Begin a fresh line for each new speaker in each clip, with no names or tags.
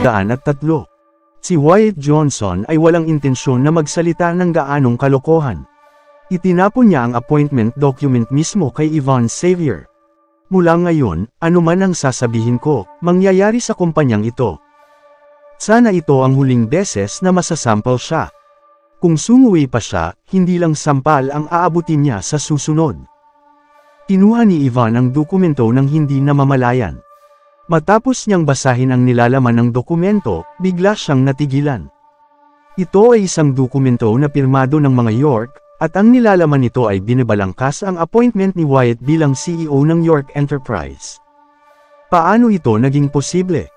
303. Si Wyatt Johnson ay walang intensyon na magsalita ng gaanong kalokohan. Itinapon niya ang appointment document mismo kay Yvonne Xavier. Mula ngayon, anuman ang sasabihin ko, mangyayari sa kumpanyang ito. Sana ito ang huling beses na masasample siya. Kung sumuwi pa siya, hindi lang sampal ang aabutin niya sa susunod. Kinuha ni Yvonne ang dokumento ng hindi namamalayan. Matapos niyang basahin ang nilalaman ng dokumento, bigla siyang natigilan. Ito ay isang dokumento na pirmado ng mga York, at ang nilalaman nito ay binibalangkas ang appointment ni Wyatt bilang CEO ng York Enterprise. Paano ito naging posible?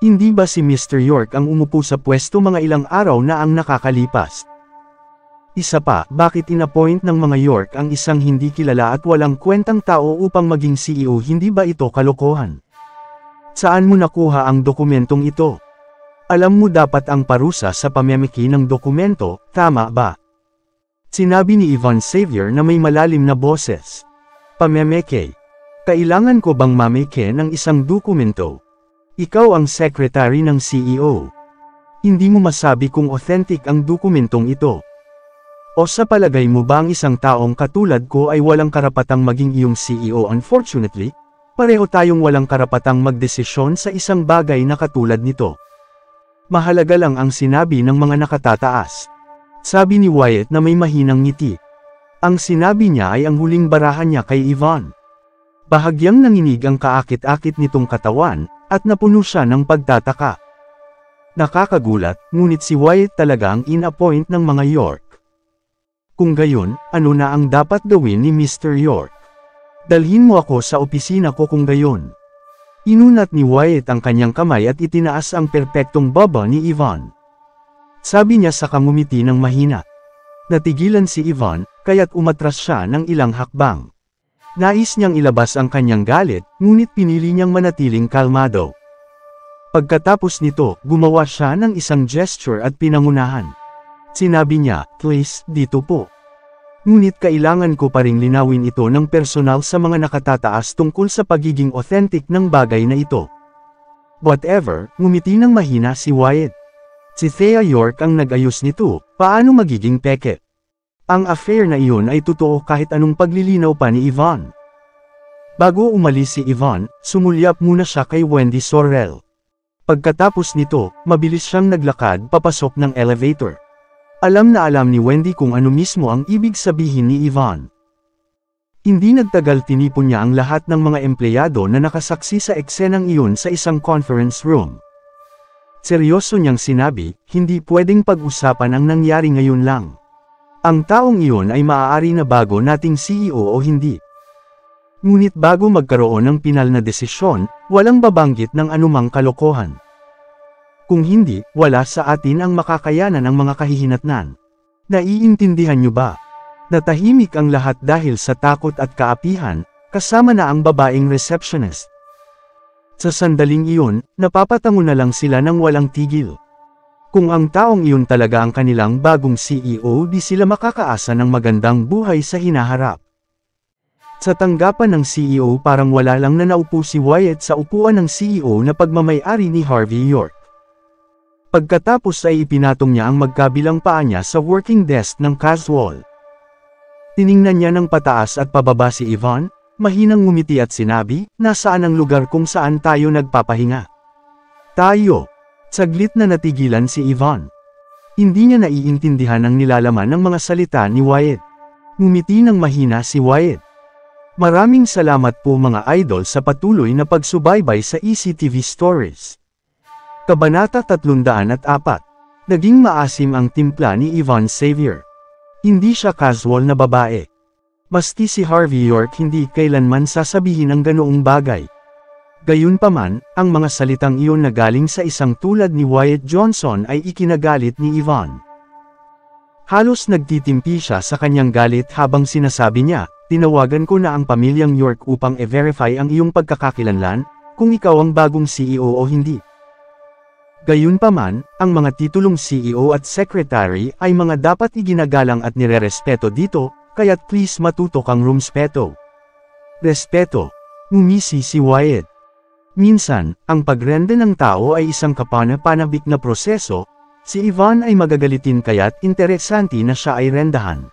Hindi ba si Mr. York ang umupo sa pwesto mga ilang araw na ang nakakalipas? Isa pa, bakit inappoint ng mga York ang isang hindi kilala at walang kwentang tao upang maging CEO? Hindi ba ito kalokohan? Saan mo nakuha ang dokumentong ito? Alam mo dapat ang parusa sa pamemeki ng dokumento, tama ba? Sinabi ni Yvonne Xavier na may malalim na boses. Pamemeki. Kailangan ko bang mameke ng isang dokumento? Ikaw ang secretary ng CEO. Hindi mo masabi kung authentic ang dokumentong ito. O sa palagay mo ba ang isang taong katulad ko ay walang karapatang maging iyong CEO? Unfortunately, pareho tayong walang karapatang magdesisyon sa isang bagay na katulad nito. Mahalaga lang ang sinabi ng mga nakatataas. Sabi ni Wyatt na may mahinang ngiti. Ang sinabi niya ay ang huling barahan niya kay Yvonne. Bahagyang nanginig ang kaakit-akit nitong katawan, at napuno siya ng pagtataka. Nakakagulat, ngunit si Wyatt talaga ang in-appoint ng mga York. Kung gayon, ano na ang dapat gawin ni Mr. York? Dalhin mo ako sa opisina ko kung gayon. Inunat ni Wyatt ang kanyang kamay at itinaas ang perpektong baba ni Yvonne. Sabi niya sa ngumiti ng mahina. Natigilan si Yvonne, kaya't umatras siya ng ilang hakbang. Nais niyang ilabas ang kanyang galit, ngunit pinili niyang manatiling kalmado. Pagkatapos nito, gumawa siya ng isang gesture at pinangunahan. Sinabi niya, please, dito po. Ngunit kailangan ko pa ring linawin ito ng personal sa mga nakatataas tungkol sa pagiging authentic ng bagay na ito. Whatever, ngumiti ng mahina si Wyatt. Si Thea York ang nag-ayos nito, paano magiging peke? Ang affair na iyon ay totoo kahit anong paglilinaw pa ni Yvonne. Bago umalis si Yvonne, sumulyap muna siya kay Wendy Sorrell. Pagkatapos nito, mabilis siyang naglakad papasok ng elevator. Alam na alam ni Wendy kung ano mismo ang ibig sabihin ni Yvonne. Hindi nagtagal tinipon niya ang lahat ng mga empleyado na nakasaksi sa eksenang iyon sa isang conference room. Seryoso niyang sinabi, hindi pwedeng pag-usapan ang nangyari ngayon lang. Ang taong iyon ay maaari na bago nating CEO o hindi. Ngunit bago magkaroon ng pinal na desisyon, walang babanggit ng anumang kalokohan. Kung hindi, wala sa atin ang makakayanan ng mga kahihinatnan. Naiintindihan niyo ba? Natahimik ang lahat dahil sa takot at kaapihan, kasama na ang babaeng receptionist. Sa sandaling iyon, napapatango na lang sila ng walang tigil. Kung ang taong iyon talaga ang kanilang bagong CEO, di sila makakaasa ng magandang buhay sa hinaharap. Sa tanggapan ng CEO parang wala lang na naupo si Wyatt sa upuan ng CEO na pagmamay-ari ni Harvey York. Pagkatapos ay ipinatong niya ang magkabilang paa niya sa working desk ng casual. Tiningnan niya ng pataas at pababa si Yvonne, mahinang ngumiti at sinabi, nasaan ang lugar kung saan tayo nagpapahinga? Tayo. Saglit na natigilan si Yvonne. Hindi niya naiintindihan ang nilalaman ng mga salita ni Wyatt. Ngumiti ng mahina si Wyatt. Maraming salamat po mga idol sa patuloy na pagsubaybay sa ECTV Stories. Kabanata 304. Naging maasim ang timpla ni Yvonne Xavier. Hindi siya casual na babae. Maski si Harvey York hindi kailanman sasabihin ang ganoong bagay. Gayunpaman, ang mga salitang iyon na galing sa isang tulad ni Wyatt Johnson ay ikinagalit ni Yvonne. Halos nagtitimpi siya sa kanyang galit habang sinasabi niya, tinawagan ko na ang pamilyang York upang i-verify ang iyong pagkakakilanlan, kung ikaw ang bagong CEO o hindi. Gayunpaman, ang mga titulong CEO at Secretary ay mga dapat iginagalang at nirerespeto dito, kaya't please matuto kang rumspeto. Respeto. Ngumisi si Wyatt. Minsan, ang pagrende ng tao ay isang kapana-panabik na proseso, si Ivan ay magagalitin kaya't interesante na siya ay rendahan.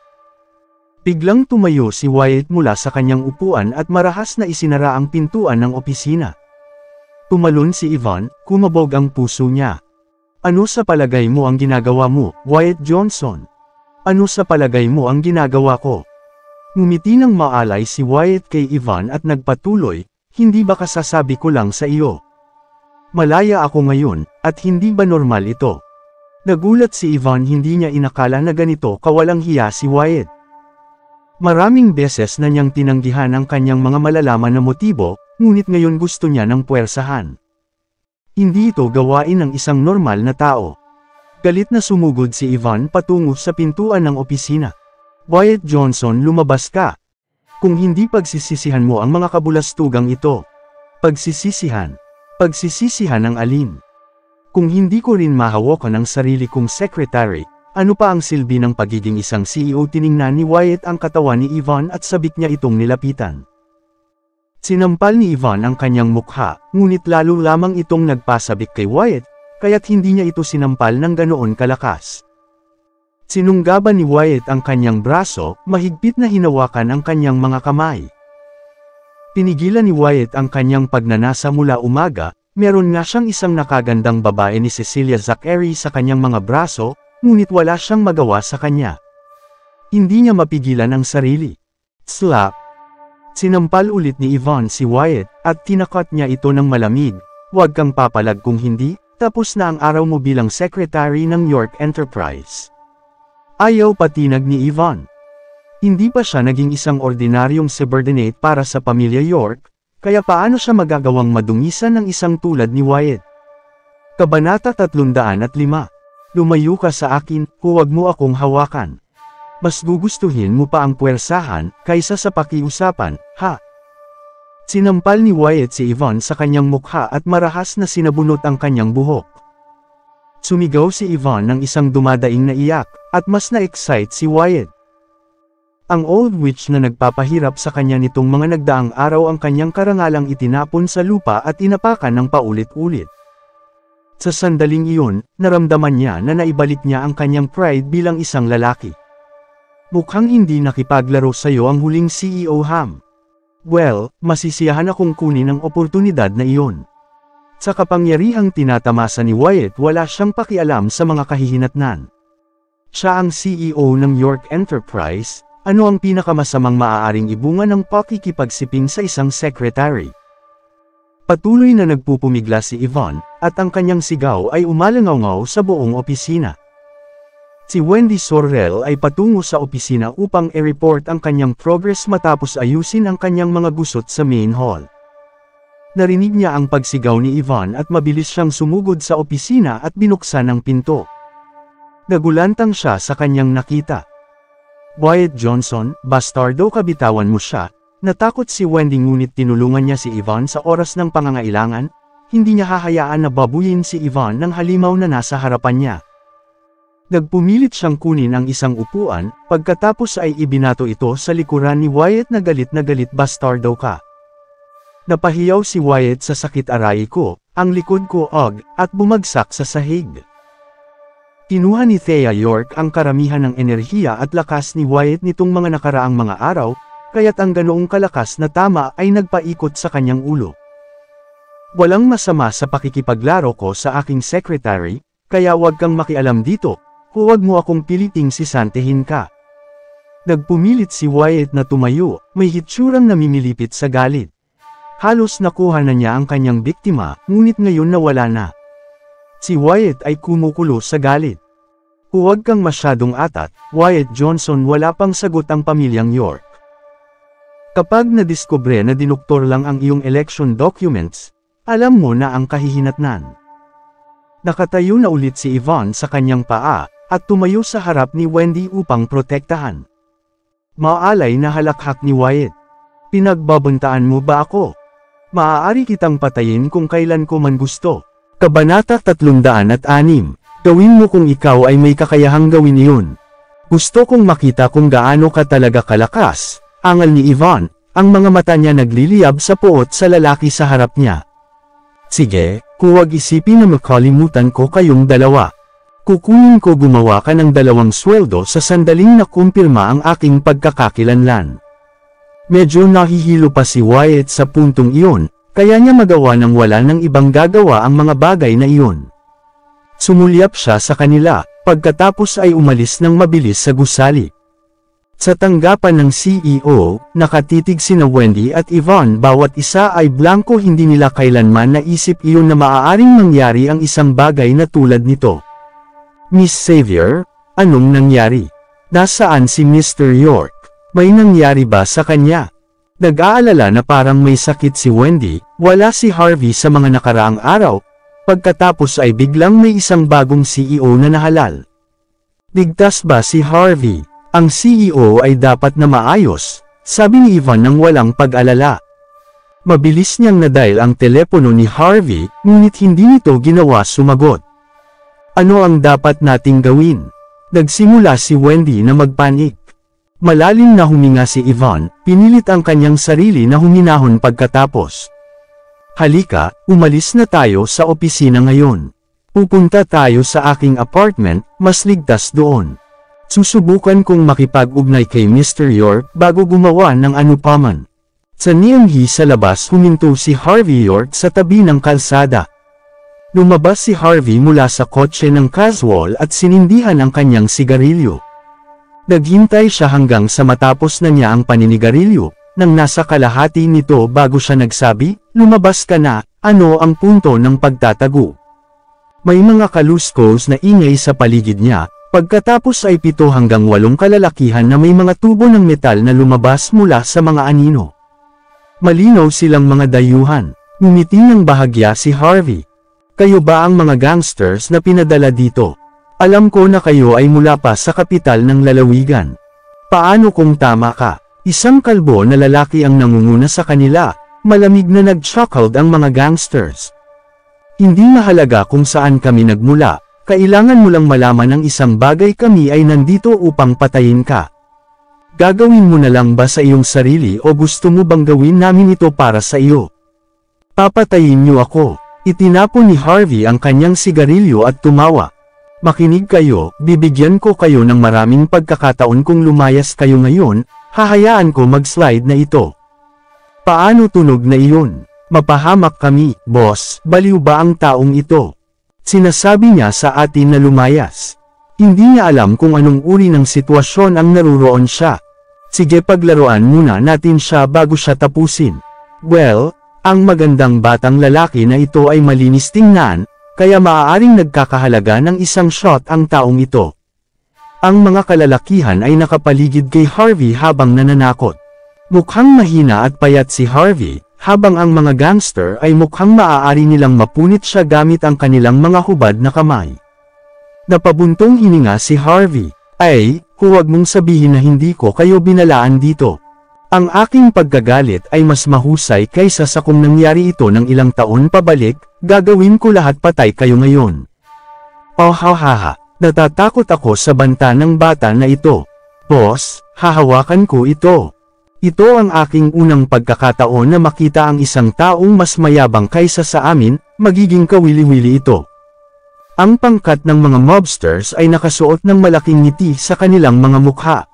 Biglang tumayo si Wyatt mula sa kanyang upuan at marahas na isinara ang pintuan ng opisina. Tumalon si Ivan, kumabog ang puso niya. Ano sa palagay mo ang ginagawa mo, Wyatt Johnson? Ano sa palagay mo ang ginagawa ko? Ngumiti ng maalay si Wyatt kay Ivan at nagpatuloy, hindi ba kasasabi ko lang sa iyo? Malaya ako ngayon, at hindi ba normal ito? Nagulat si Ivan, hindi niya inakala na ganito kawalang hiya si Wyatt. Maraming beses na niyang tinanggihan ang kanyang mga malalaman na motibo, ngunit ngayon gusto niya ng puwersahan. Hindi ito gawain ng isang normal na tao. Galit na sumugod si Ivan patungo sa pintuan ng opisina. Wyatt Johnson, lumabas ka. Kung hindi pagsisisihan mo ang mga kabulastugang ito. Pagsisisihan. Pagsisisihan ng alin? Kung hindi ko rin mahawakan ang sarili kong secretary, ano pa ang silbi ng pagiging isang CEO? Tiningnan ni Wyatt ang katawan ni Ivan at sabik niya itong nilapitan. Sinampal ni Ivan ang kanyang mukha, ngunit lalo lamang itong nagpasabik kay Wyatt, kaya't hindi niya ito sinampal ng ganoon kalakas. Sinunggaban ni Wyatt ang kanyang braso, mahigpit na hinawakan ang kanyang mga kamay. Pinigilan ni Wyatt ang kanyang pagnanasa mula umaga, meron nga siyang isang nakagandang babae ni Cecilia Zachary sa kanyang mga braso, ngunit wala siyang magawa sa kanya. Hindi niya mapigilan ang sarili. Slap! Sinampal ulit ni Ivan si Wyatt, at tinakat niya ito ng malamig. Huwag kang papalag kung hindi, tapos na ang araw mo bilang secretary ng York Enterprise. Ayaw patinag ni Ivan. Hindi pa siya naging isang ordinaryong subordinate para sa pamilya York, kaya paano siya magagawang madungisan ng isang tulad ni Wyatt? Kabanata 305. Lumayo ka sa akin, huwag mo akong hawakan. Mas gugustuhin mo pa ang puwersahan, kaysa sa pakiusapan, ha? Sinampal ni Wyatt si Ivan sa kanyang mukha at marahas na sinabunot ang kanyang buhok. Sumigaw si Ivan ng isang dumadaing na iyak, at mas na-excite si Wyatt. Ang old witch na nagpapahirap sa kanya nitong mga nagdaang araw ang kanyang karangalang itinapon sa lupa at inapakan ng paulit-ulit. Sa sandaling iyon, naramdaman niya na naibalik niya ang kanyang pride bilang isang lalaki. Mukhang hindi nakipaglaro sa'yo ang huling CEO Ham. Well, masisiyahan akong kunin ang oportunidad na iyon. Sa kapangyarihang tinatamasa ni Wyatt, wala siyang pakialam sa mga kahihinatnan. Siya ang CEO ng York Enterprise, ano ang pinakamasamang maaaring ibunga ng pakikipagsiping sa isang secretary? Patuloy na nagpupumigla si Ivan, at ang kanyang sigaw ay umalangaw sa buong opisina. Si Wendy Sorrell ay patungo sa opisina upang i-report ang kanyang progress matapos ayusin ang kanyang mga gusot sa main hall. Narinig niya ang pagsigaw ni Ivan at mabilis siyang sumugod sa opisina at binuksan ang pinto. Nagulantang siya sa kanyang nakita. Wyatt Johnson, bastardo, kabitawan mo siya. Natakot si Wendy ngunit tinulungan niya si Ivan sa oras ng pangangailangan, hindi niya hahayaan na babuyin si Ivan ng halimaw na nasa harapan niya. Nagpumilit siyang kunin ang isang upuan, pagkatapos ay ibinato ito sa likuran ni Wyatt na galit, bastardo ka. Napahiyaw si Wyatt sa sakit, aray ko, ang likod ko, at bumagsak sa sahig. Kinuha ni Thea York ang karamihan ng enerhiya at lakas ni Wyatt nitong mga nakaraang mga araw, kaya't ang ganoong kalakas na tama ay nagpaikot sa kanyang ulo. Walang masama sa pakikipaglaro ko sa aking secretary, kaya huwag kang makialam dito, huwag mo akong piliting sisantehin ka. Nagpumilit si Wyatt na tumayo, may hitsurang namimilipit sa galit. Halos nakuha na niya ang kanyang biktima, ngunit ngayon nawala na. Si Wyatt ay kumukulo sa galit. Huwag kang masyadong atat, Wyatt Johnson. Wala pang sagot ang pamilyang York. Kapag nadiskubre na dinuktor lang ang iyong election documents, alam mo na ang kahihinatnan. Nakatayo na ulit si Ivan sa kanyang paa, at tumayo sa harap ni Wendy upang protektahan. Maalay na halakhak ni Wyatt. Pinagbabantaan mo ba ako? Maaari kitang patayin kung kailan ko man gusto. Kabanata 306. Gawin mo kung ikaw ay may kakayahang gawin iyon. Gusto kong makita kung gaano ka talaga kalakas. Angal ni Ivan, ang mga mata niya nagliliyab sa puot sa lalaki sa harap niya. Sige, huwag isipin na makalimutan ko kayong dalawa. Kukunin ko gumawa ka ng 2 sweldo sa sandaling nakumpirma ang aking pagkakakilanlan. Medyo nahihilo pa si Wyatt sa puntong iyon, kaya niya magawa ng wala ng ibang gagawa ang mga bagay na iyon. Sumulyap siya sa kanila, pagkatapos ay umalis ng mabilis sa gusali. Sa tanggapan ng CEO, nakatitig sina Wendy at Yvonne, bawat isa ay blanko, hindi nila kailanman naisip iyon na maaaring mangyari ang isang bagay na tulad nito. Miss Xavier, anong nangyari? Nasaan si Mr. York? May nangyari ba sa kanya? Nag-aalala na parang may sakit si Wendy, wala si Harvey sa mga nakaraang araw, pagkatapos ay biglang may isang bagong CEO na nahalal. Ligtas ba si Harvey? Ang CEO ay dapat na maayos, sabi ni Ivan nang walang pag-alala. Mabilis niyang nadial ang telepono ni Harvey, ngunit hindi nito ginawa sumagot. Ano ang dapat nating gawin? Nagsimula si Wendy na magpanik. Malalim na huminga si Ivan, pinilit ang kanyang sarili na huminahon pagkatapos. Halika, umalis na tayo sa opisina ngayon. Pupunta tayo sa aking apartment, mas ligtas doon. Susubukan kong makipag-ugnay kay Mr. York bago gumawa ng anupaman. Sa niyanghi sa labas huminto si Harvey York sa tabi ng kalsada. Lumabas si Harvey mula sa kotse ng casual at sinindihan ang kanyang sigarilyo. Naghintay siya hanggang sa matapos na niya ang paninigarilyo, nang nasa kalahati nito bago siya nagsabi, lumabas ka na, ano ang punto ng pagtatago? May mga kaluskos na ingay sa paligid niya. Pagkatapos ay 7 hanggang 8 kalalakihan na may mga tubo ng metal na lumabas mula sa mga anino. Malinaw silang mga dayuhan. Ngumiti ng bahagya si Harvey. Kayo ba ang mga gangsters na pinadala dito? Alam ko na kayo ay mula pa sa kapital ng lalawigan. Paano kung tama ka? Isang kalbo na lalaki ang nangunguna sa kanila. Malamig na nag-chuckled ang mga gangsters. Hindi mahalaga kung saan kami nagmula. Kailangan mo lang malaman ng isang bagay, kami ay nandito upang patayin ka. Gagawin mo na lang ba sa iyong sarili o gusto mo bang gawin namin ito para sa iyo? Papatayin niyo ako. Itinapon ni Harvey ang kanyang sigarilyo at tumawa. Makinig kayo, bibigyan ko kayo ng maraming pagkakataon kung lumayas kayo ngayon, hahayaan ko mag-slide na ito. Paano tunog na iyon? Mapahamak kami, boss, baliw ba ang taong ito? Sinasabi niya sa atin na lumayas. Hindi niya alam kung anong uri ng sitwasyon ang naruroon siya. Sige, paglaruan muna natin siya bago siya tapusin. Well, ang magandang batang lalaki na ito ay malinis tingnan, kaya maaaring nagkakahalaga ng isang shot ang taong ito. Ang mga kalalakihan ay nakapaligid kay Harvey habang nananakot. Mukhang mahina at payat si Harvey, habang ang mga gangster ay mukhang maaari nilang mapunit siya gamit ang kanilang mga hubad na kamay. Napabuntong hininga si Harvey. Ay, huwag mong sabihin na hindi ko kayo binalaan dito. Ang aking pagkagalit ay mas mahusay kaysa sa kung nangyari ito ng ilang taon pabalik, gagawin ko lahat patay kayo ngayon. Oh hahaha, natatakot ako sa banta ng bata na ito. Boss, hahawakan ko ito. Ito ang aking unang pagkakataon na makita ang isang taong mas mayabang kaysa sa amin, magiging kawili-wili ito. Ang pangkat ng mga mobsters ay nakasuot ng malaking ngiti sa kanilang mga mukha.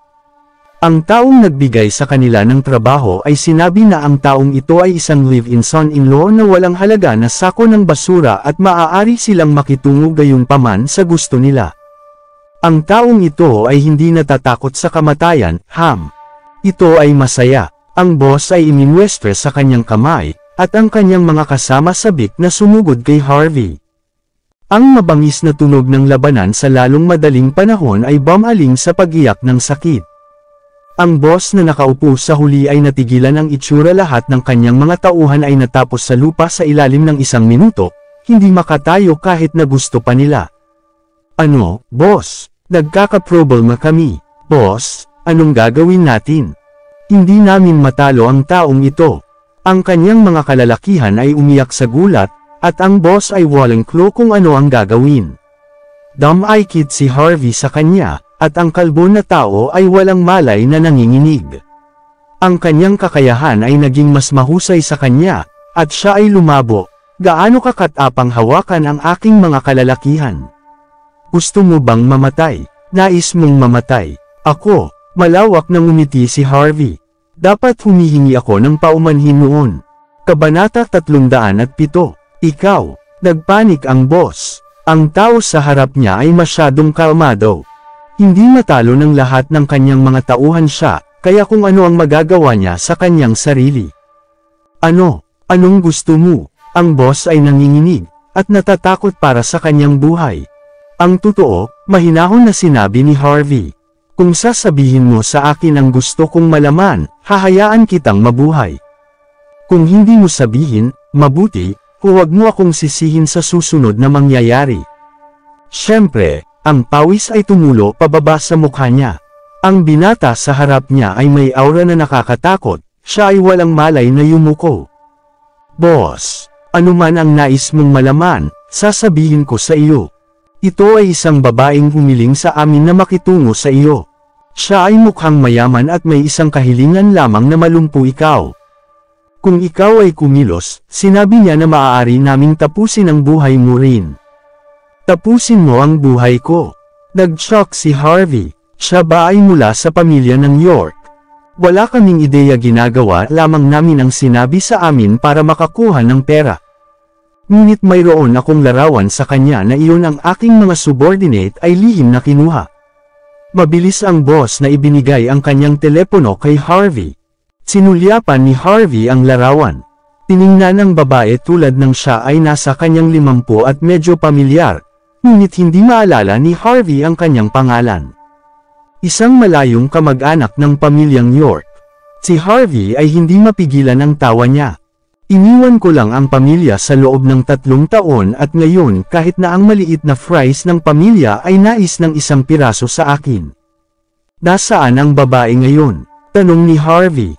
Ang taong nagbigay sa kanila ng trabaho ay sinabi na ang taong ito ay isang live-in son-in-law na walang halaga na sako ng basura at maaari silang makitungo gayunpaman sa gusto nila. Ang taong ito ay hindi natatakot sa kamatayan, Ito ay masaya. Ang boss ay iminwestre sa kanyang kamay, at ang kanyang mga kasama sabik na sumugod kay Harvey. Ang mabangis na tunog ng labanan sa lalong madaling panahon ay bumaling sa pag-iyak ng sakit. Ang boss na nakaupo sa huli ay natigilan ang itsura, lahat ng kanyang mga tauhan ay natapos sa lupa sa ilalim ng 1 minuto, hindi makatayo kahit na gusto pa nila. Ano, boss? Nagkakaproblema kami. Boss, anong gagawin natin? Hindi namin matalo ang taong ito. Ang kanyang mga kalalakihan ay umiyak sa gulat, at ang boss ay walang clue kung ano ang gagawin. Dumb-eyed si Harvey sa kanya, at ang kalbo na tao ay walang malay na nanginginig. Ang kanyang kakayahan ay naging mas mahusay sa kanya, at siya ay lumabo. Gaano ka katapang hawakan ang aking mga kalalakihan? Gusto mo bang mamatay? Nais mong mamatay? Ako, malawak na ngumiti si Harvey. Dapat humihingi ako ng paumanhin noon. Kabanata 307. Ikaw, nagpanik ang boss. Ang tao sa harap niya ay masyadong kalmado. Hindi matalo ng lahat ng kanyang mga tauhan siya, kaya kung ano ang magagawa niya sa kanyang sarili. Anong gusto mo? Ang boss ay nanginginig, at natatakot para sa kanyang buhay. Ang totoo, mahinahon na sinabi ni Harvey. Kung sasabihin mo sa akin ang gusto kong malaman, hahayaan kitang mabuhay. Kung hindi mo sabihin, mabuti, huwag mo akong sisihin sa susunod na mangyayari. Siyempre, ang pawis ay tumulo pababa sa mukha niya. Ang binata sa harap niya ay may aura na nakakatakot, siya ay walang malay na yumuko. Boss, anuman ang nais mong malaman, sasabihin ko sa iyo. Ito ay isang babaeng humiling sa amin na makitungo sa iyo. Siya ay mukhang mayaman at may isang kahilingan lamang na malumpu ikaw. Kung ikaw ay kumilos, sinabi niya na maaari naming tapusin ang buhay mo rin. Tapusin mo ang buhay ko. Nag-shock si Harvey. Siya ba ay mula sa pamilya ng York? Wala kaming ideya, ginagawa lamang namin ang sinabi sa amin para makakuha ng pera. Ngunit mayroon akong larawan sa kanya na iyon ang aking mga subordinate ay lihim na kinuha. Mabilis ang boss na ibinigay ang kanyang telepono kay Harvey. Sinulyapan ni Harvey ang larawan. Tiningnan ng babae tulad ng siya ay nasa kanyang 50 at medyo pamilyar, ngunit hindi maalala ni Harvey ang kanyang pangalan. Isang malayong kamag-anak ng pamilyang York. Si Harvey ay hindi mapigilan ang tawa niya. Iniwan ko lang ang pamilya sa loob ng 3 taon at ngayon kahit na ang maliit na fries ng pamilya ay nais ng 1 piraso sa akin. Nasaan ang babae ngayon? Tanong ni Harvey.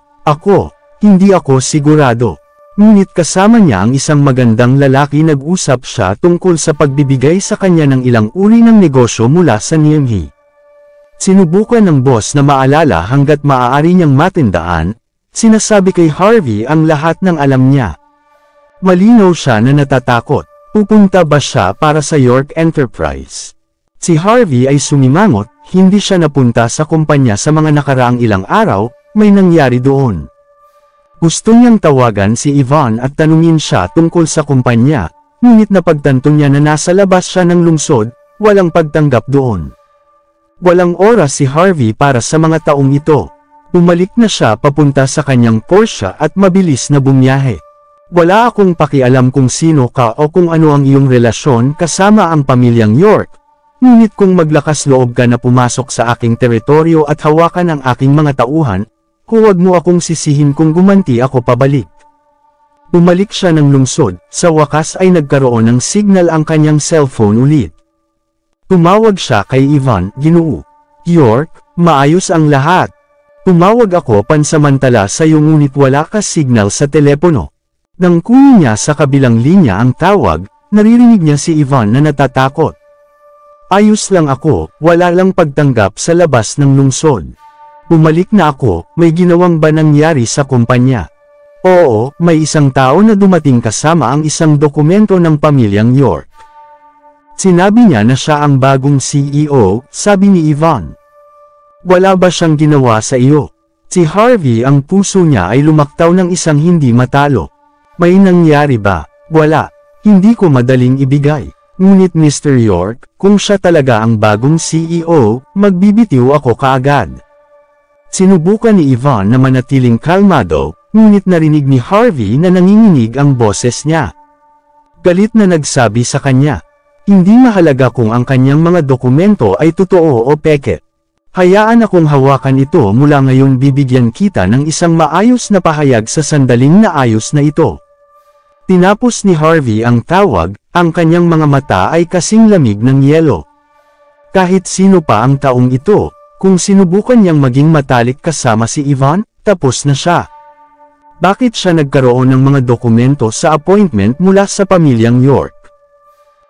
Hindi ako sigurado. Ngunit kasama niya ang isang magandang lalaki, nag-usap siya tungkol sa pagbibigay sa kanya ng ilang uri ng negosyo mula sa Niemhi. Sinubukan ng boss na maalala hanggat maaari niyang matandaan, sinasabi kay Harvey ang lahat ng alam niya. Malinaw siya na natatakot. Pupunta ba siya para sa York Enterprise? Si Harvey ay sumimangot, hindi siya napunta sa kumpanya sa mga nakaraang ilang araw, may nangyari doon. Gusto niyang tawagan si Yvonne at tanungin siya tungkol sa kumpanya, ngunit napagtanto niya na nasa labas siya ng lungsod, walang pagtanggap doon. Walang oras si Harvey para sa mga taong ito. Bumalik na siya papunta sa kanyang Porsche at mabilis na bumiyahe. Wala akong pakialam kung sino ka o kung ano ang iyong relasyon kasama ang pamilyang York, ngunit kung maglakas loob ka na pumasok sa aking teritoryo at hawakan ang aking mga tauhan, huwag mo akong sisihin kung gumanti ako pabalik. Bumalik siya ng lungsod, sa wakas ay nagkaroon ng signal ang kanyang cellphone ulit. Tumawag siya kay Yvonne, Ginoo. York, maayos ang lahat. Tumawag ako pansamantala sa iyo ngunit wala ka signal sa telepono. Nang kunin niya sa kabilang linya ang tawag, naririnig niya si Yvonne na natatakot. Ayos lang ako, wala lang pagtanggap sa labas ng lungsod. Bumalik na ako, may ginawang ba nangyari sa kumpanya? Oo, may isang tao na dumating kasama ang isang dokumento ng pamilyang York. Sinabi niya na siya ang bagong CEO, sabi ni Yvonne. Wala ba siyang ginawa sa iyo? Si Harvey, ang puso niya ay lumaktaw ng isang hindi matalo. May nangyari ba? Wala. Hindi ko madaling ibigay. Ngunit Mr. York, kung siya talaga ang bagong CEO, magbibitiw ako kaagad. Sinubukan ni Yvonne na manatiling kalmado, ngunit narinig ni Harvey na nanginginig ang boses niya. Galit na nagsabi sa kanya. Hindi mahalaga kung ang kanyang mga dokumento ay totoo o peke. Hayaan akong hawakan ito mula ngayon, bibigyan kita ng isang maayos na pahayag sa sandaling na ayos na ito. Tinapos ni Harvey ang tawag, ang kanyang mga mata ay kasing lamig ng yelo. Kahit sino pa ang taong ito, kung sinubukan niyang maging matalik kasama si Yvonne, tapos na siya. Bakit siya nagkaroon ng mga dokumento sa appointment mula sa pamilyang York?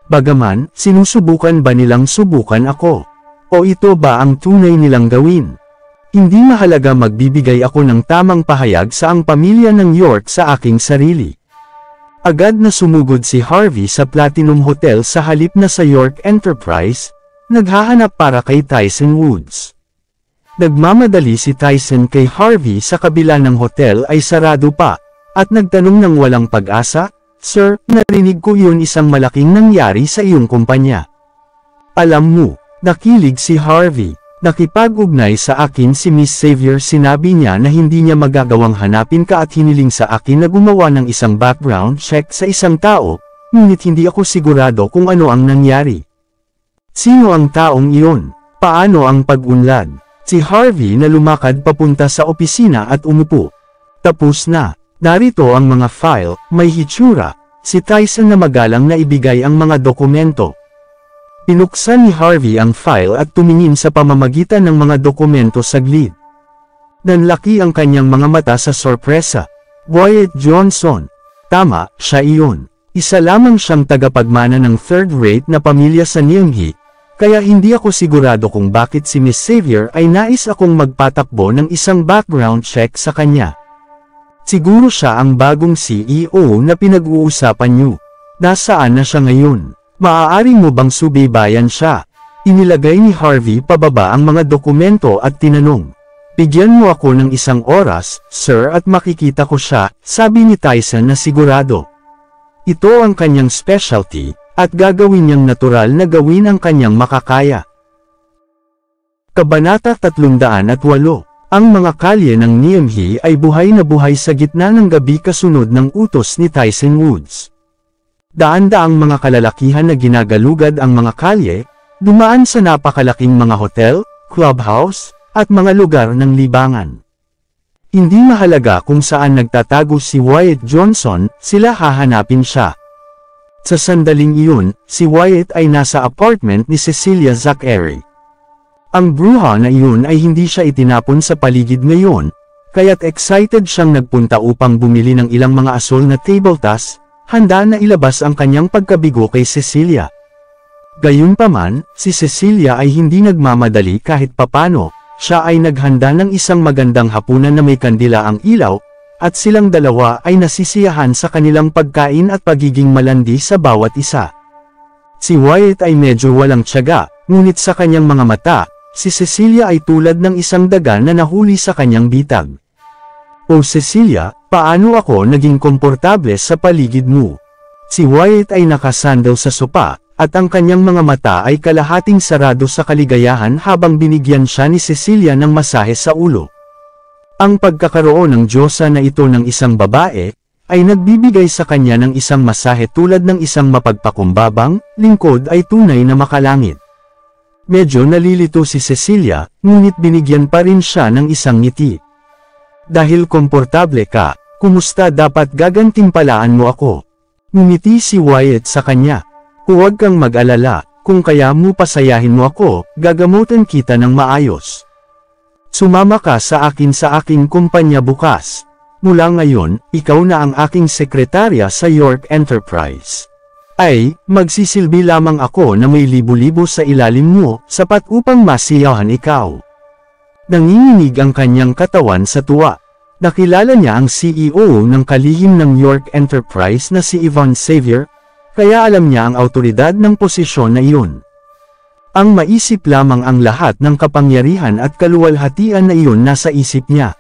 Bagaman, sinusubukan ba nilang subukan ako? O ito ba ang tunay nilang gawin? Hindi mahalaga, magbibigay ako ng tamang pahayag sa ang pamilya ng York sa aking sarili. Agad na sumugod si Harvey sa Platinum Hotel sa halip na sa York Enterprise, naghahanap para kay Tyson Woods. Nagmamadali si Tyson kay Harvey sa kabila ng hotel ay sarado pa, at nagtanong ng walang pag-asa, "Sir, narinig ko yun isang malaking nangyari sa iyong kumpanya." "Alam mo," nakilig si Harvey. "Nakipag-ugnay sa akin si Miss Xavier, sinabi niya na hindi niya magagawang hanapin ka at hiniling sa akin na gumawa ng isang background check sa isang tao, ngunit hindi ako sigurado kung ano ang nangyari." "Sino ang taong iyon? Paano ang pag-unlad?" Si Harvey na lumakad papunta sa opisina at umupo. "Tapos na. Narito ang mga file," may hitsura. Si Tyson na magalang na ibigay ang mga dokumento. Pinuksan ni Harvey ang file at tumingin sa pamamagitan ng mga dokumento saglit. Nanlaki ang kanyang mga mata sa sorpresa. Wyatt Johnson. Tama, siya iyon. Isa lamang siyang tagapagmana ng third-rate na pamilya sa Nyinghi, kaya hindi ako sigurado kung bakit si Miss Xavier ay nais akong magpatakbo ng isang background check sa kanya. Siguro siya ang bagong CEO na pinag-uusapan niyo. Nasaan na siya ngayon? Maaari mo bang subaybayan siya? Inilagay ni Harvey pababa ang mga dokumento at tinanong. "Bigyan mo ako ng isang oras, sir, at makikita ko siya," sabi ni Tyson na sigurado. Ito ang kanyang specialty, at gagawin niyang natural na gawin ang kanyang makakaya. Kabanata 308. Ang mga kalye ng Nyinghi ay buhay na buhay sa gitna ng gabi kasunod ng utos ni Tyson Woods. Daan-daang mga kalalakihan na ginagalugad ang mga kalye, dumaan sa napakalaking mga hotel, clubhouse, at mga lugar ng libangan. Hindi mahalaga kung saan nagtatago si Wyatt Johnson, sila hahanapin siya. Sa sandaling iyon, si Wyatt ay nasa apartment ni Cecilia Zachary. Ang bruha na iyon ay hindi siya itinapon sa paligid ngayon, kaya't excited siyang nagpunta upang bumili ng ilang mga asol na tabletas, handa na ilabas ang kanyang pagkabigo kay Cecilia. Gayunpaman, si Cecilia ay hindi nagmamadali kahit papano, siya ay naghanda ng isang magandang hapunan na may kandila ang ilaw, at silang dalawa ay nasisiyahan sa kanilang pagkain at pagiging malandi sa bawat isa. Si Wyatt ay medyo walang tiyaga, ngunit sa kanyang mga mata, si Cecilia ay tulad ng isang daga na nahuli sa kanyang bitag. "O Cecilia, paano ako naging komportable sa paligid mo?" Si Wyatt ay nakasandal sa sopa, at ang kanyang mga mata ay kalahating sarado sa kaligayahan habang binigyan siya ni Cecilia ng masahe sa ulo. Ang pagkakaroon ng diyosa na ito ng isang babae, ay nagbibigay sa kanya ng isang masahe tulad ng isang mapagpakumbabang, lingkod ay tunay na makalangit. Medyo nalilito si Cecilia, ngunit binigyan pa rin siya ng isang ngiti. "Dahil komportable ka, kumusta, dapat gagantimpalaan mo ako?" Ngumiti si Wyatt sa kanya. "Huwag kang mag-alala, kung kaya mo pasayahin mo ako, gagamutan kita ng maayos. Sumama ka sa aking kumpanya bukas. Mula ngayon, ikaw na ang aking sekretarya sa York Enterprise. Ay, magsisilbi lamang ako na may libo-libo sa ilalim mo, sapat upang masiyahan ikaw." Nanginginig ang kanyang katawan sa tuwa. Nakilala niya ang CEO ng kalihim ng York Enterprise na si Yvonne Xavier, kaya alam niya ang awtoridad ng posisyon na iyon. Ang maisip lamang ang lahat ng kapangyarihan at kaluwalhatian na iyon nasa isip niya.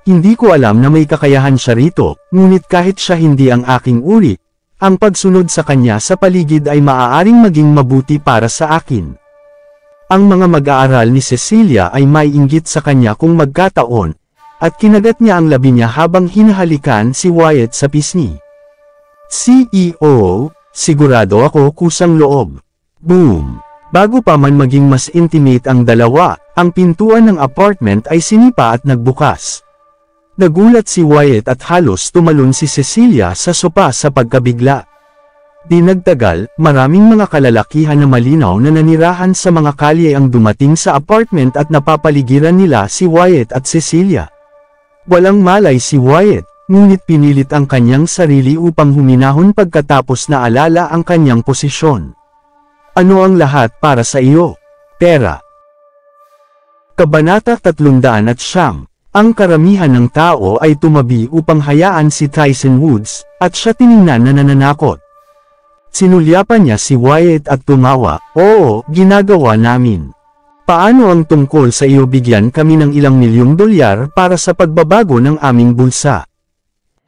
"Hindi ko alam na may kakayahan siya rito, ngunit kahit siya hindi ang aking uri, ang pagsunod sa kanya sa paligid ay maaaring maging mabuti para sa akin." Ang mga mag-aaral ni Cecilia ay maiinggit sa kanya kung magkataon, at kinagat niya ang labi niya habang hinahalikan si Wyatt sa pisngi. "CEO, sigurado ako kusang loob." Boom! Bago pa man maging mas intimate ang dalawa, ang pintuan ng apartment ay sinipa at nagbukas. Nagulat si Wyatt at halos tumalon si Cecilia sa sopa sa pagkabigla. Di nagtagal, maraming mga kalalakihan na malinaw na nanirahan sa mga kalye ang dumating sa apartment at napapaligiran nila si Wyatt at Cecilia. Walang malay si Wyatt, ngunit pinilit ang kanyang sarili upang huminahon pagkatapos na alala ang kanyang posisyon. "Ano ang lahat para sa iyo? Pera." Kabanata 309. Ang karamihan ng tao ay tumabi upang hayaan si Tyson Woods, at siya tiningnan na nananakot. Sinulyapan niya si Wyatt at tumawa, "Oo, ginagawa namin. Paano ang tungkol sa iyo bigyan kami ng ilang milyong dolyar para sa pagbabago ng aming bulsa?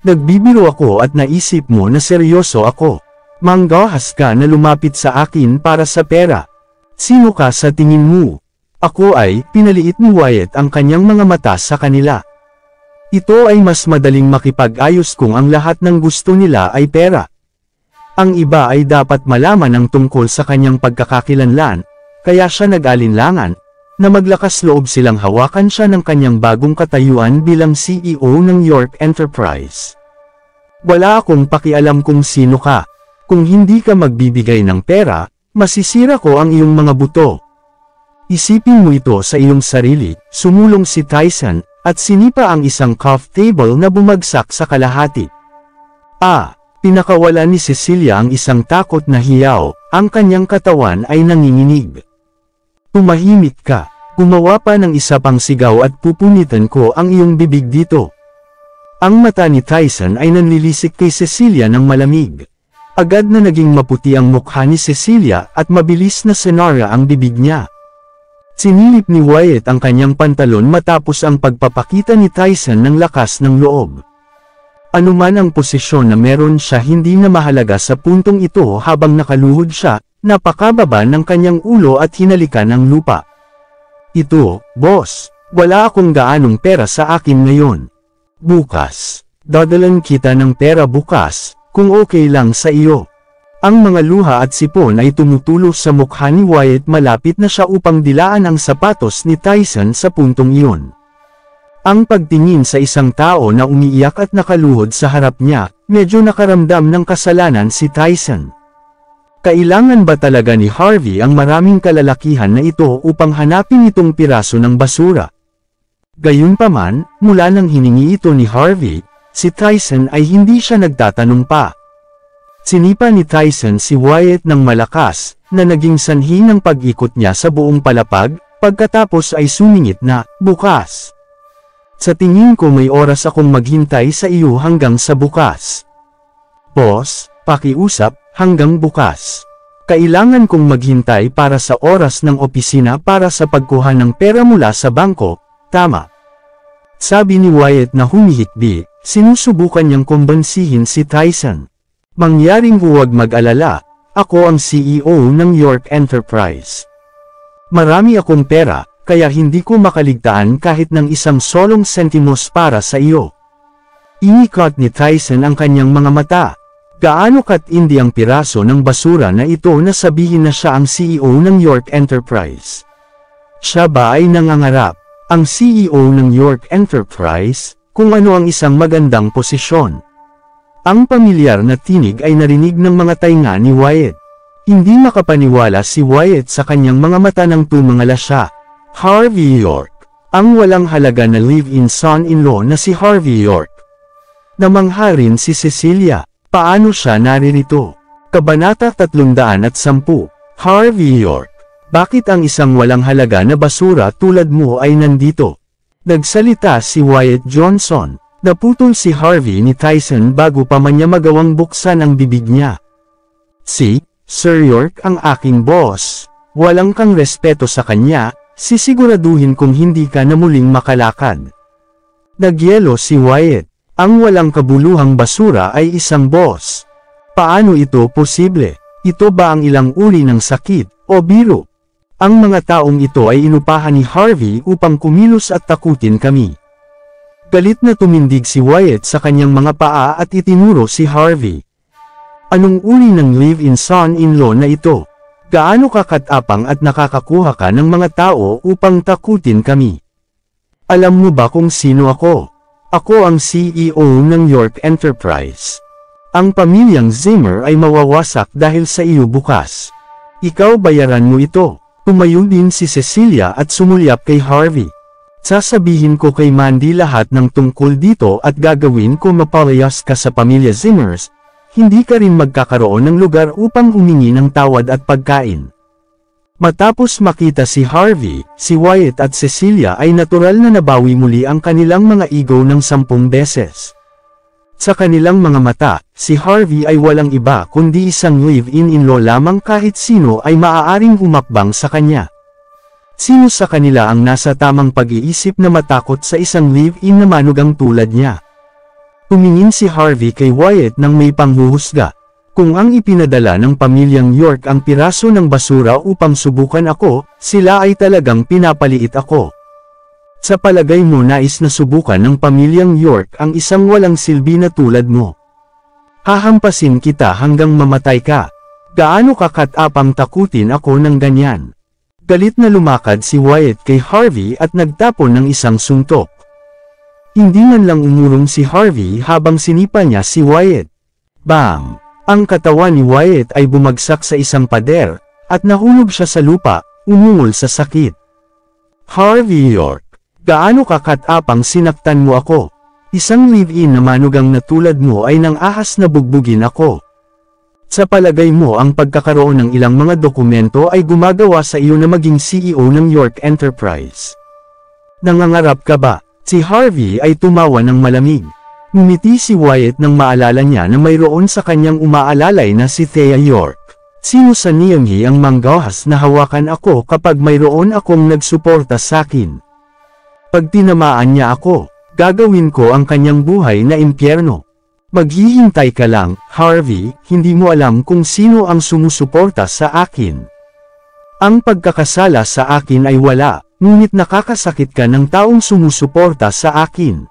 Nagbibiro ako at naisip mo na seryoso ako. Manggahas ka na lumapit sa akin para sa pera. Sino ka sa tingin mo?" Ako ay, pinaliit ni Wyatt ang kanyang mga mata sa kanila. Ito ay mas madaling makipag-ayos kung ang lahat ng gusto nila ay pera. Ang iba ay dapat malaman ang tungkol sa kanyang pagkakakilanlan, kaya siya nag-alinlangan, na maglakas loob silang hawakan siya ng kanyang bagong katayuan bilang CEO ng York Enterprise. "Wala akong pakialam kung sino ka. Kung hindi ka magbibigay ng pera, masisira ko ang iyong mga buto. Isipin mo ito sa iyong sarili," sumulong si Tyson, at sinipa ang isang coffee table na bumagsak sa kalahati. Pinakawala ni Cecilia ang isang takot na hiyaw, ang kanyang katawan ay nanginginig. "Tumahimik ka, gumawa pa ng isa pang sigaw at pupunitan ko ang iyong bibig dito." Ang mata ni Tyson ay nanlilisik kay Cecilia ng malamig. Agad na naging maputi ang mukha ni Cecilia at mabilis na senara ang bibig niya. Sinilip ni Wyatt ang kanyang pantalon matapos ang pagpapakita ni Tyson ng lakas ng loob. Anuman ang posisyon na meron siya, hindi na mahalaga sa puntong ito. Habang nakaluhod siya, napakababa ng kanyang ulo at hinalikan ang lupa. "Ito, boss, wala akong gaanong pera sa akin ngayon. Bukas, dadalan kita ng pera bukas, kung okay lang sa iyo." Ang mga luha at sipon ay tumutulo sa mukha ni Wyatt. Malapit na siya upang dilaan ang sapatos ni Tyson sa puntong iyon. Ang pagtingin sa isang tao na umiiyak at nakaluhod sa harap niya, medyo nakaramdam ng kasalanan si Tyson. Kailangan ba talaga ni Harvey ang maraming kalalakihan na ito upang hanapin itong piraso ng basura? Gayunpaman, mula nang hiningi ito ni Harvey, si Tyson ay hindi siya nagtatanong pa. Sinipa ni Tyson si Wyatt ng malakas, na naging sanhi ng pag-ikot niya sa buong palapag, pagkatapos ay sumingit na, "Bukas. Sa tingin ko may oras akong maghintay sa iyo hanggang sa bukas." "Boss, pakiusap, hanggang bukas. Kailangan kong maghintay para sa oras ng opisina para sa pagkuha ng pera mula sa bangko, tama?" Sabi ni Wyatt na humihikbi. Sinusubukan niyang kumbansihin si Tyson. "Mangyaring huwag mag-alala, ako ang CEO ng York Enterprise. Marami akong pera, kaya hindi ko makaligtaan kahit ng isang solong sentimos para sa iyo." Inikot ni Tyson ang kanyang mga mata. Gaano katindi ang piraso ng basura na ito na sabihin na siya ang CEO ng York Enterprise? Siya ba ay nangangarap, ang CEO ng York Enterprise, kung ano ang isang magandang posisyon? Ang pamilyar na tinig ay narinig ng mga tainga ni Wyatt. Hindi makapaniwala si Wyatt sa kanyang mga mata nang tumingala siya. Harvey York. Ang walang halaga na live-in son-in-law na si Harvey York. Namangha rin si Cecilia. Paano siya naririto? Kabanata 310. Harvey York. Bakit ang isang walang halaga na basura tulad mo ay nandito? Nagsalita si Wyatt Johnson. Naputol si Harvey ni Tyson bago pa man niya magawang buksan ang bibig niya. Si Sir York ang aking boss. Walang kang respeto sa kanya, sisiguraduhin kong hindi ka na muling makalakad. Nagyelo si Wyatt. Ang walang kabuluhang basura ay isang boss. Paano ito posible? Ito ba ang ilang uri ng sakit, o biro? Ang mga taong ito ay inupahan ni Harvey upang kumilos at takutin kami. Galit na tumindig si Wyatt sa kanyang mga paa at itinuro si Harvey. Anong uri ng live-in son-in-law na ito? Gaano kakatapang at nakakakuha ka ng mga tao upang takutin kami? Alam mo ba kung sino ako? Ako ang CEO ng York Enterprise. Ang pamilyang Zimmer ay mawawasak dahil sa iyo bukas. Ikaw bayaran mo ito. Tumayo din si Cecilia at sumulyap kay Harvey. Sasabihin ko kay Mandy lahat ng tungkol dito at gagawin ko mapalayas ka sa pamilya Zimmers. Hindi ka rin magkakaroon ng lugar upang humingi ng tawad at pagkain. Matapos makita si Harvey, si Wyatt at Cecilia ay natural na nabawi muli ang kanilang mga ego ng 10 beses. Sa kanilang mga mata, si Harvey ay walang iba kundi isang live-in-in-law lamang kahit sino ay maaaring humakbang sa kanya. Sino sa kanila ang nasa tamang pag-iisip na matakot sa isang live-in na manugang tulad niya? Tumingin si Harvey kay Wyatt nang may panghuhusga. Kung ang ipinadala ng pamilyang York ang piraso ng basura upang subukan ako, sila ay talagang pinapaliit ako. Sa palagay mo nais na subukan ng pamilyang York ang isang walang silbi na tulad mo. Hahampasin kita hanggang mamatay ka. Gaano ka katapang takutin ako ng ganyan? Galit na lumakad si Wyatt kay Harvey at nagtapon ng isang suntok. Hindi man lang umurong si Harvey habang sinipa niya si Wyatt. Bang! Ang katawan ni Wyatt ay bumagsak sa isang pader, at nahulog siya sa lupa, umungol sa sakit. Harvey York, gaano ka katapang sinaktan mo ako? Isang live-in na manugang na tulad mo ay nang ahas na bugbugin ako. Sa palagay mo ang pagkakaroon ng ilang mga dokumento ay gumagawa sa iyo na maging CEO ng York Enterprise. Nangangarap ka ba? Si Harvey ay tumawa ng malamig. Ngumiti si Wyatt nang maalala niya na mayroon sa kanyang umaalalay na si Thea York. Sino sa niyanghi ang manggahas na hawakan ako kapag mayroon akong nagsuporta sakin? Pag tinamaan niya ako, gagawin ko ang kanyang buhay na impyerno. Maghihintay ka lang, Harvey, hindi mo alam kung sino ang sumusuporta sa akin. Ang pagkakasala sa akin ay wala, ngunit nakakasakit ka ng taong sumusuporta sa akin.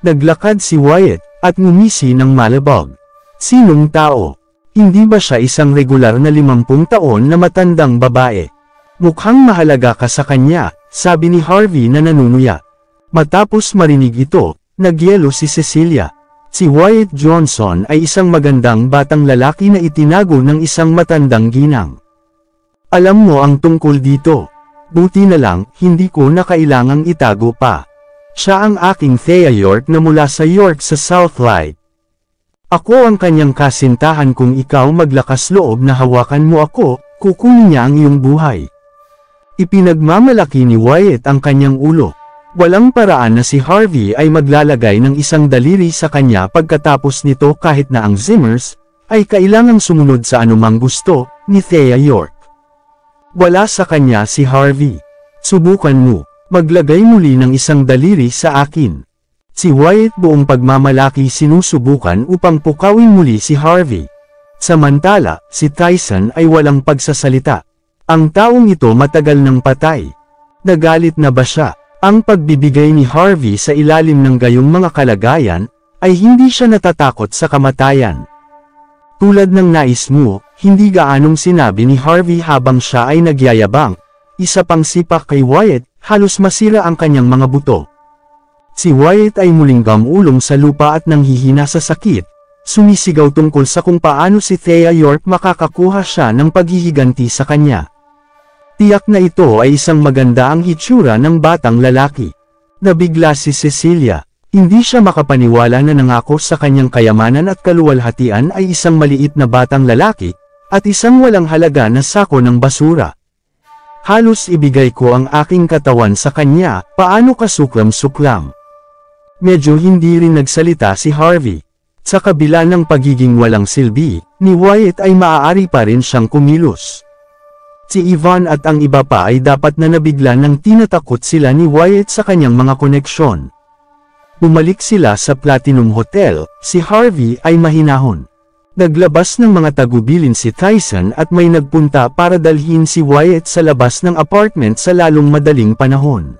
Naglakad si Wyatt, at ngumisi ng malabog. Sinong tao? Hindi ba siya isang regular na 50 taon na matandang babae? Mukhang mahalaga ka sa kanya, sabi ni Harvey na nanunuya. Matapos marinig ito, nagyelo si Cecilia. Si Wyatt Johnson ay isang magandang batang lalaki na itinago ng isang matandang ginang. Alam mo ang tungkol dito. Buti na lang, hindi ko na kailangang itago pa. Siya ang aking Thea York na mula sa York sa Southlight. Ako ang kanyang kasintahan. Kung ikaw maglakas loob na hawakan mo ako, kukunin niya ang iyong buhay. Ipinagmamalaki ni Wyatt ang kanyang ulo. Walang paraan na si Harvey ay maglalagay ng isang daliri sa kanya pagkatapos nito kahit na ang Zimmers ay kailangang sumunod sa anumang gusto ni Thea York. Wala sa kanya si Harvey. Subukan mo. Maglagay muli ng isang daliri sa akin. Si Wyatt buong pagmamalaki sinusubukan upang pukawin muli si Harvey. Samantala, si Tyson ay walang pagsasalita. Ang taong ito matagal nang patay. Nagalit na ba siya? Ang pagbibigay ni Harvey sa ilalim ng gayong mga kalagayan, ay hindi siya natatakot sa kamatayan. Tulad ng nais mo, hindi gaanong sinabi ni Harvey habang siya ay nagyayabang. Isa pang sipak kay Wyatt, halos masira ang kanyang mga buto. Si Wyatt ay muling gamulong sa lupa at nanghihina sa sakit, sumisigaw tungkol sa kung paano si Thea York makakakuha siya ng paghihiganti sa kanya. Tiyak na ito ay isang maganda ang hitsura ng batang lalaki. Nabigla si Cecilia. Hindi siya makapaniwala na nangako sa kanyang kayamanan at kaluwalhatian ay isang maliit na batang lalaki, at isang walang halaga na sako ng basura. Halos ibigay ko ang aking katawan sa kanya, paano ka suklam-suklam? Medyo hindi rin nagsalita si Harvey. Sa kabila ng pagiging walang silbi, ni Wyatt ay maaari pa rin siyang kumilos. Si Yvonne at ang iba pa ay dapat na nabigla nang tinatakot sila ni Wyatt sa kanyang mga koneksyon. Bumalik sila sa Platinum Hotel, si Harvey ay mahinahon. Naglabas ng mga tagubilin si Tyson at may nagpunta para dalhin si Wyatt sa labas ng apartment sa lalong madaling panahon.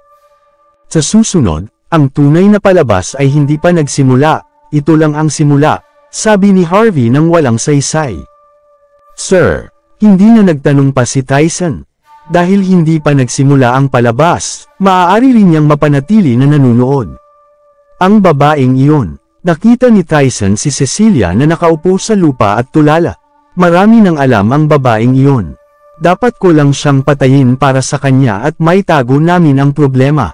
Sa susunod, ang tunay na palabas ay hindi pa nagsimula, ito lang ang simula, sabi ni Harvey nang walang saysay. Sir, hindi na nagtanong pa si Tyson. Dahil hindi pa nagsimula ang palabas, maaari rin niyang mapanatili na nanunood. Ang babaeng iyon. Nakita ni Tyson si Cecilia na nakaupo sa lupa at tulala. Marami nang alam ang babaeng iyon. Dapat ko lang siyang patayin para sa kanya at maitago namin ang problema.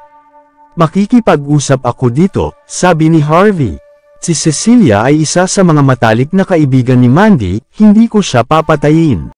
Makikipag-usap ako dito, sabi ni Harvey. Si Cecilia ay isa sa mga matalik na kaibigan ni Mandy, hindi ko siya papatayin.